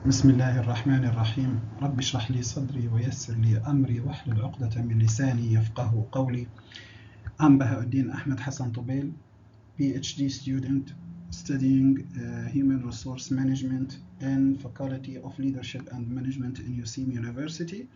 بسم الله الرحمن الرحيم رب اشرح لي صدري ويسر لي أمري واحلل عقدة من لساني يفقه قولي. I'm Bahaaeldin Tabeel, PhD student studying Human Resource Management in Faculty of Leadership and Management in USIM University.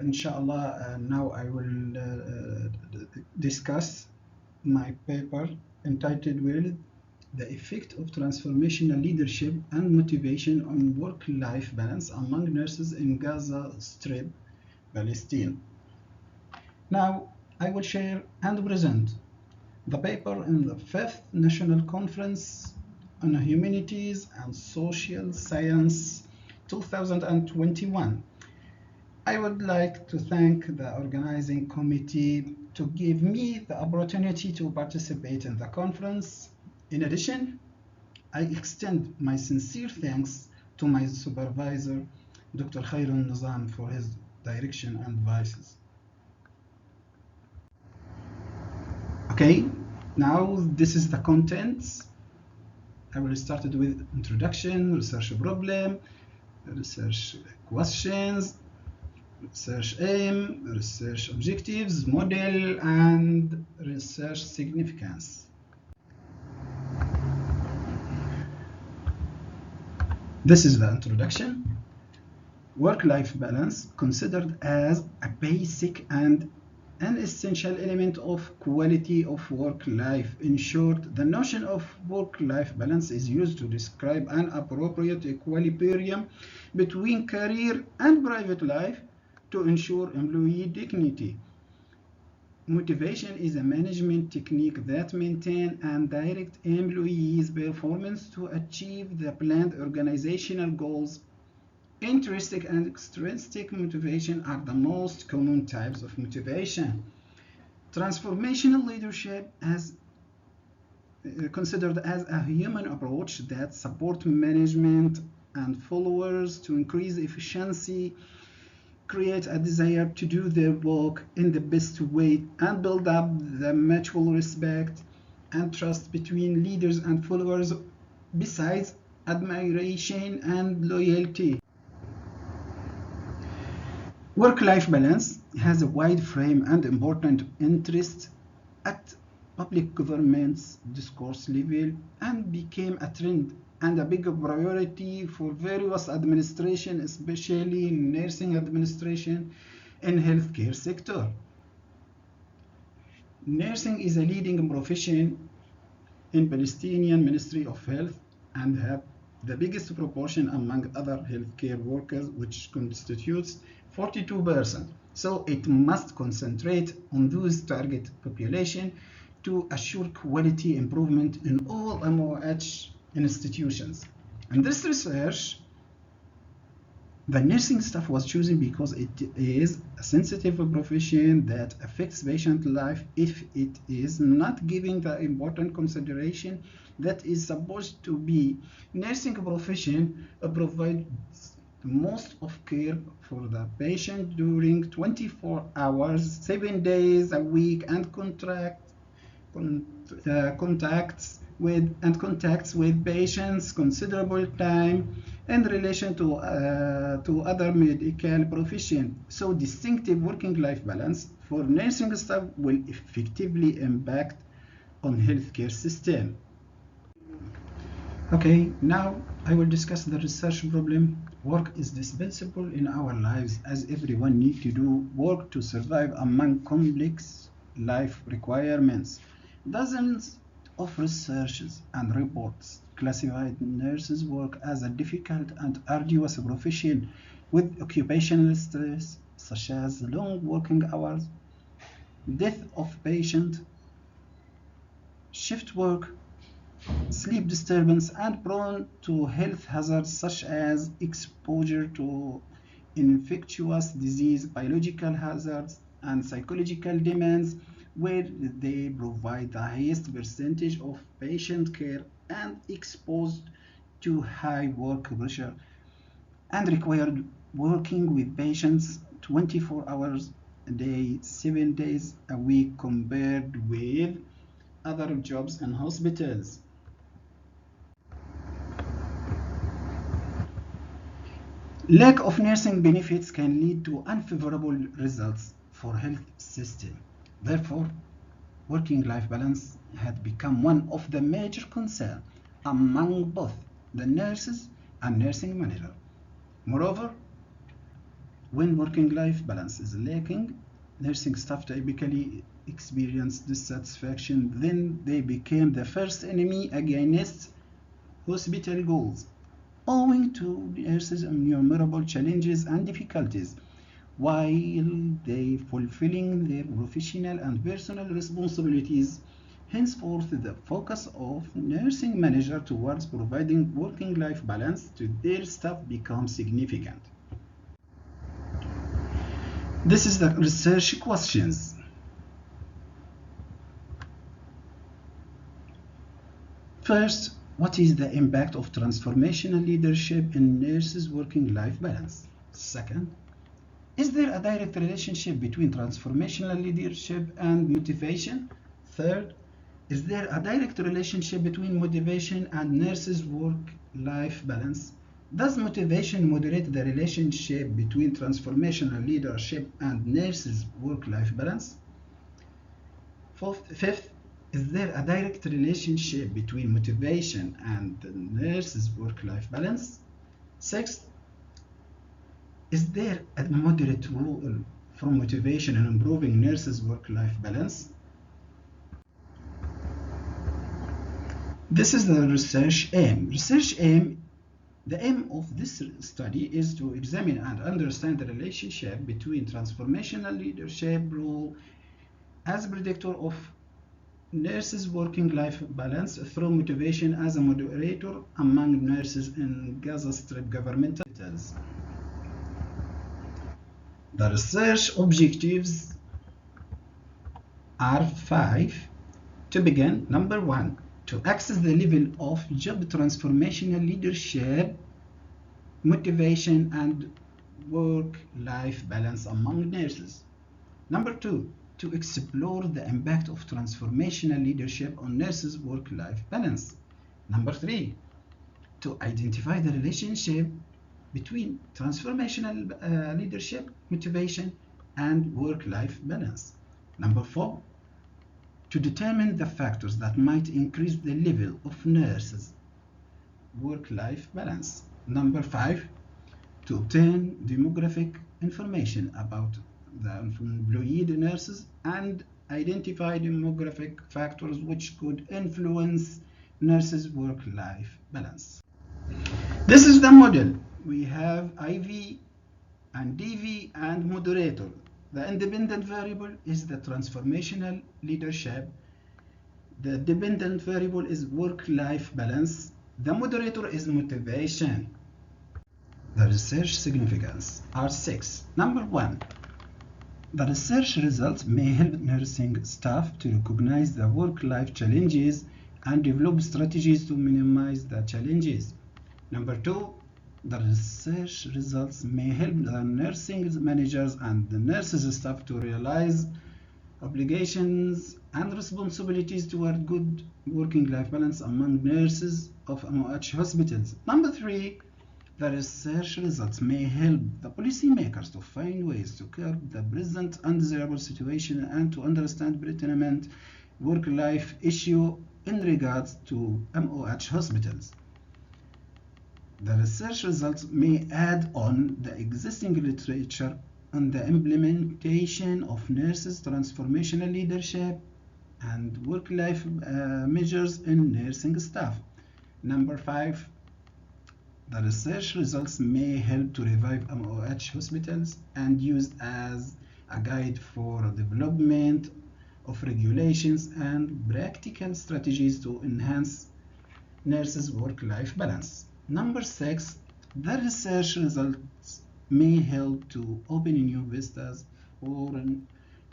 Inshallah, now I will discuss my paper entitled with The Effect of Transformational Leadership and Motivation on Work-Life Balance Among Nurses in Gaza Strip, Palestine. Now, I will share and present the paper in the 5th National Conference on Humanities and Social Science 2021. I would like to thank the organizing committee to give me the opportunity to participate in the conference. In addition, I extend my sincere thanks to my supervisor, Dr. Khairun Nizam, for his direction and advices. Okay, now this is the contents. I will start with introduction, research problem, research questions, research aim, research objectives, model, and research significance. This is the introduction. Work-life balance, considered as a basic and an essential element of quality of work life. In short, the notion of work-life balance is used to describe an appropriate equilibrium between career and private life to ensure employee dignity. Motivation is a management technique that maintains and directs employees' performance to achieve the planned organizational goals. Intrinsic and extrinsic motivation are the most common types of motivation. Transformational leadership is considered as a human approach that supports management and followers to increase efficiency, create a desire to do their work in the best way, and build up the mutual respect and trust between leaders and followers, besides admiration and loyalty. Work-life balance has a wide frame and important interest at public government's discourse level and became a trend and a big priority for various administrations, especially nursing administration and healthcare sector. Nursing is a leading profession in Palestinian Ministry of Health and have the biggest proportion among other healthcare workers, which constitutes 42%. So it must concentrate on those target population to assure quality improvement in all MOH institutions. In this research, the nursing staff was chosen because it is a sensitive profession that affects patient life if it is not given the important consideration that is supposed to be. Nursing profession provides most of care for the patient during 24 hours, 7 days a week, and contacts with patients considerable time in relation to other medical professions. So distinctive working life balance for nursing staff will effectively impact on healthcare system. Okay, now I will discuss the research problem. Work is dispensable in our lives as everyone needs to do work to survive among complex life requirements. Dozens of researches and reports classified nurses' work as a difficult and arduous profession with occupational stress such as long working hours, death of patient, shift work, sleep disturbance, and prone to health hazards such as exposure to infectious disease, biological hazards, and psychological demands, where they provide the highest percentage of patient care and exposed to high work pressure and required working with patients 24 hours a day, 7 days a week compared with other jobs in hospitals. Lack of nursing benefits can lead to unfavorable results for health system. Therefore, working-life balance had become one of the major concerns among both the nurses and nursing manager. Moreover, when working-life balance is lacking, nursing staff typically experience dissatisfaction. Then they became the first enemy against hospital goals, owing to nurses' innumerable challenges and difficulties while they fulfilling their professional and personal responsibilities. Henceforth, the focus of nursing manager towards providing working-life balance to their staff becomes significant. This is the research questions. First, what is the impact of transformational leadership in nurses' working-life balance? Second, is there a direct relationship between transformational leadership and motivation? Third, is there a direct relationship between motivation and nurses' work-life balance? Does motivation moderate the relationship between transformational leadership and nurses' work-life balance? Fifth, is there a direct relationship between motivation and the nurses' work-life balance? Sixth, is there a moderate role from motivation in improving nurses' work-life balance? This is the research aim. The aim of this study is to examine and understand the relationship between transformational leadership role as a predictor of nurses' working-life balance through motivation as a moderator among nurses in Gaza Strip governmental hospitals. The research objectives are 5. To begin, number 1, to assess the level of job transformational leadership, motivation, and work-life balance among nurses. Number 2, to explore the impact of transformational leadership on nurses' work-life balance. Number 3, to identify the relationship between transformational leadership, motivation, and work-life balance. Number 4, to determine the factors that might increase the level of nurses' work-life balance. Number 5, to obtain demographic information about the employed nurses and identify demographic factors which could influence nurses' work-life balance. This is the model. We have IV and DV and moderator. The independent variable is the transformational leadership. The dependent variable is work-life balance. The moderator is motivation. The research significance are 6. Number 1, the research results may help nursing staff to recognize the work-life challenges and develop strategies to minimize the challenges. Number 2, the research results may help the nursing managers and the nurses staff to realize obligations and responsibilities toward good working-life balance among nurses of MOH hospitals. Number 3, the research results may help the policymakers to find ways to curb the present undesirable situation and to understand pertinent work-life issue in regards to MOH hospitals. The research results may add on the existing literature on the implementation of nurses' transformational leadership and work-life measures in nursing staff. Number 5, the research results may help to revive MOH hospitals and used as a guide for development of regulations and practical strategies to enhance nurses' work-life balance. Number 6, the research results may help to open new vistas for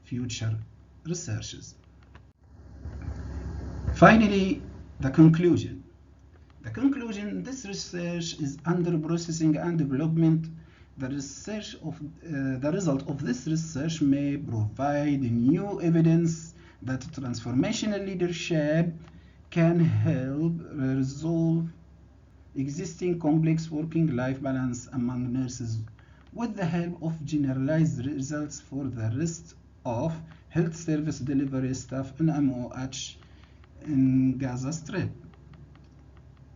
future researches. Finally, the conclusion. This research is under processing and development. The result of this research may provide new evidence that transformational leadership can help resolve existing complex working-life balance among nurses with the help of generalized results for the rest of health service delivery staff in MOH in Gaza Strip.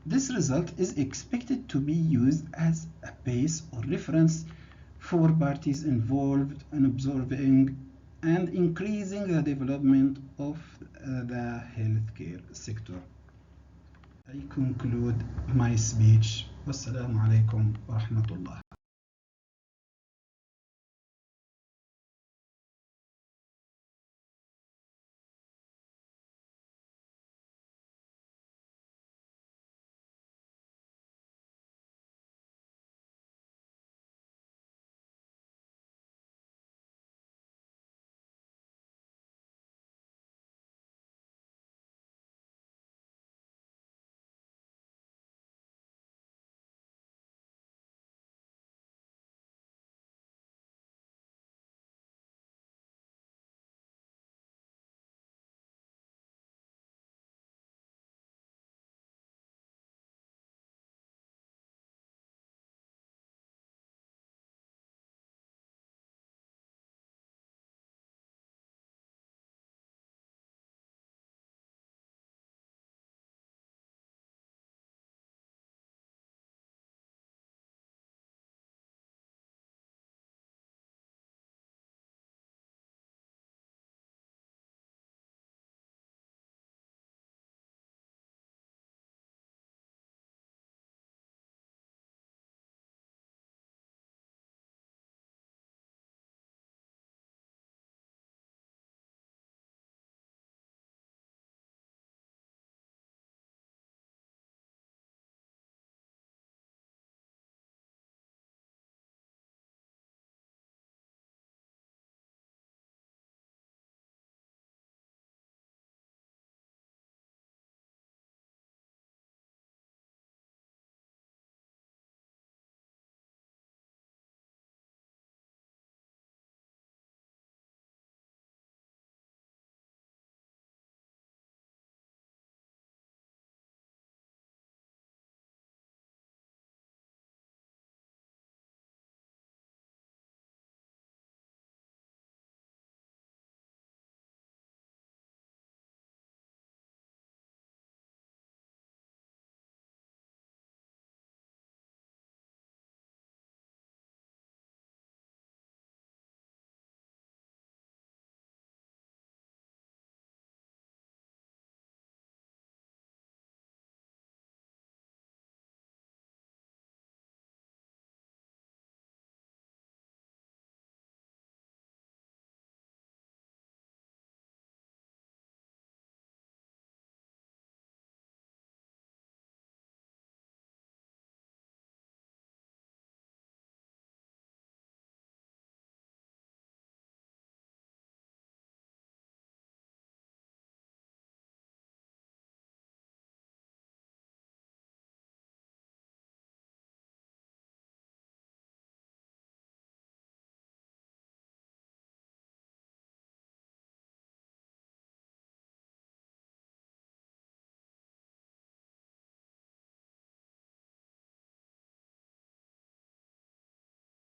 This result is expected to be used as a base or reference for parties involved in observing and increasing the development of the healthcare sector. I conclude my speech. Wassalamu alaikum wa rahmatullah.